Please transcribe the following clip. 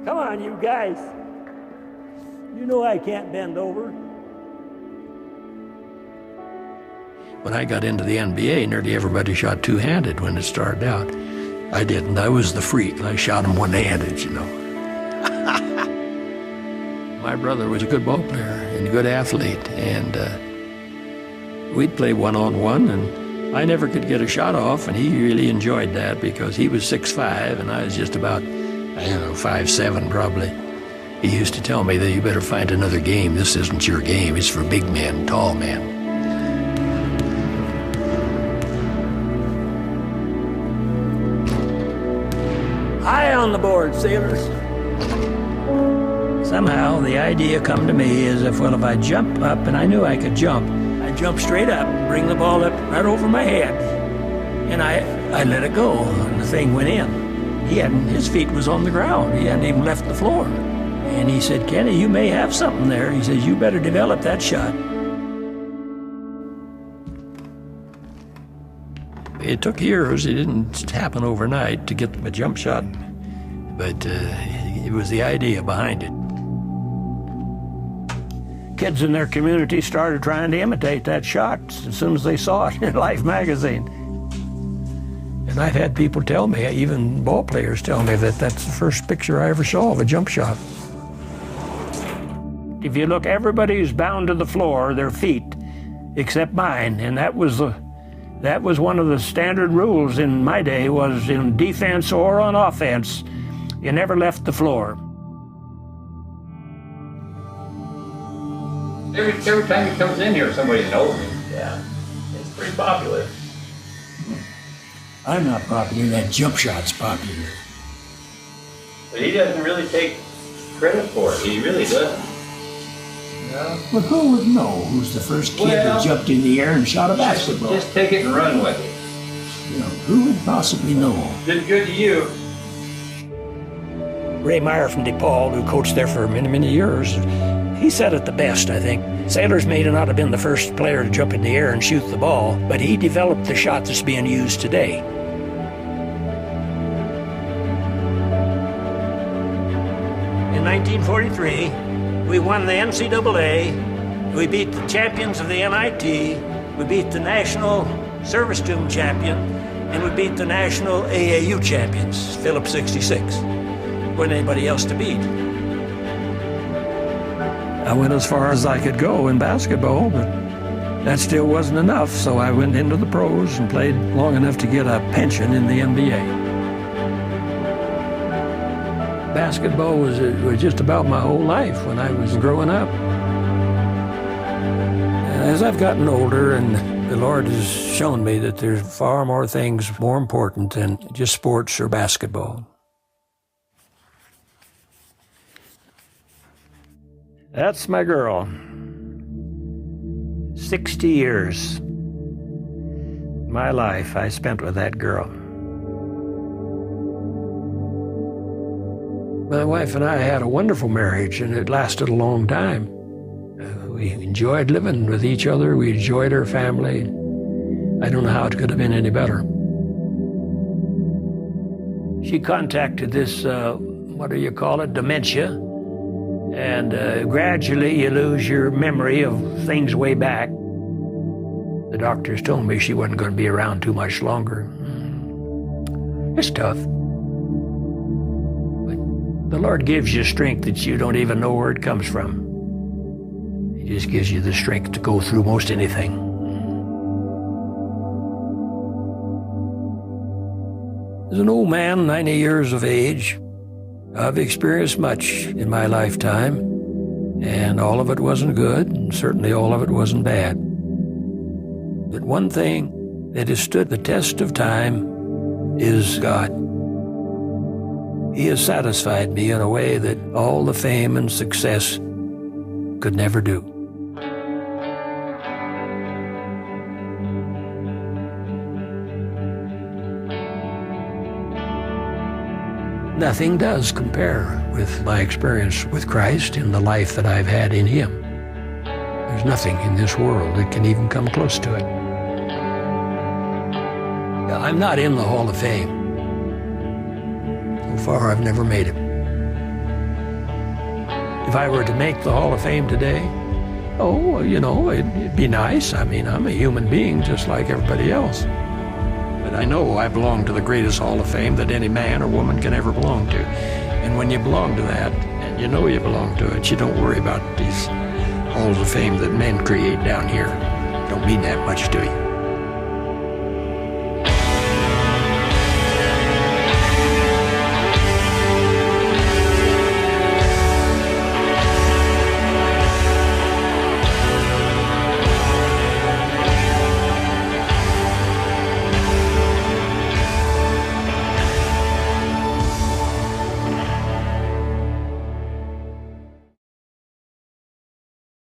Come on, you guys. You know I can't bend over. When I got into the NBA, nearly everybody shot two-handed when it started out. I didn't. I was the freak. I shot them one-handed, you know. My brother was a good ball player and a good athlete, and we'd play one-on-one, and I never could get a shot off, and he really enjoyed that because he was 6'5", and I was just about, 5'7" probably. He used to tell me that you better find another game. This isn't your game. It's for big men, tall men. High on the board, sailors. Somehow the idea come to me as if I jump up, and I knew I could jump, I'd jump straight up, bring the ball up right over my head, and I let it go, and the thing went in. His feet was on the ground. He hadn't even left the floor. And he said, Kenny, you may have something there. He says, you better develop that shot. It took years. It didn't happen overnight to get a jump shot, but it was the idea behind it. Kids in their community started trying to imitate that shot as soon as they saw it in Life magazine. And I've had people tell me, even ball players tell me, that that's the first picture I ever saw of a jump shot. If you look, everybody's bound to the floor, their feet, except mine, and that was one of the standard rules in my day, was in defense or on offense, you never left the floor. Every time he comes in here, somebody knows him. Yeah, it's pretty popular. I'm not popular, that jump shot's popular. But he doesn't really take credit for it. He really doesn't. Yeah. But who would know who's the first kid that jumped in the air and shot a basketball? Just take it and run with it. You know, who would possibly know? Did good to you. Ray Meyer from DePaul, who coached there for many, many years, he said it the best, I think. Sailors may not have been the first player to jump in the air and shoot the ball, but he developed the shot that's being used today. In 1943, we won the NCAA, we beat the champions of the NIT, we beat the national service team champion, and we beat the national AAU champions, Phillips 66. Wasn't anybody else to beat. I went as far as I could go in basketball, but that still wasn't enough, so I went into the pros and played long enough to get a pension in the NBA. Basketball was just about my whole life when I was growing up. As I've gotten older, and the Lord has shown me that there's far more things more important than just sports or basketball. That's my girl. 60 years. My life I spent with that girl. My wife and I had a wonderful marriage, and it lasted a long time. We enjoyed living with each other. We enjoyed our family. I don't know how it could have been any better. She contacted this, dementia. And gradually you lose your memory of things way back. The doctors told me she wasn't going to be around too much longer. It's tough. But the Lord gives you strength that you don't even know where it comes from. He just gives you the strength to go through most anything. As an old man, 90 years of age, I've experienced much in my lifetime, and all of it wasn't good, and certainly all of it wasn't bad. But one thing that has stood the test of time is God. He has satisfied me in a way that all the fame and success could never do. Nothing does compare with my experience with Christ and the life that I've had in Him. There's nothing in this world that can even come close to it. I'm not in the Hall of Fame. So far, I've never made it. If I were to make the Hall of Fame today, it'd be nice. I mean, I'm a human being just like everybody else. But I know I belong to the greatest Hall of Fame that any man or woman can ever belong to. And when you belong to that, and you know you belong to it, you don't worry about these Halls of Fame that men create down here. Don't mean that much to you.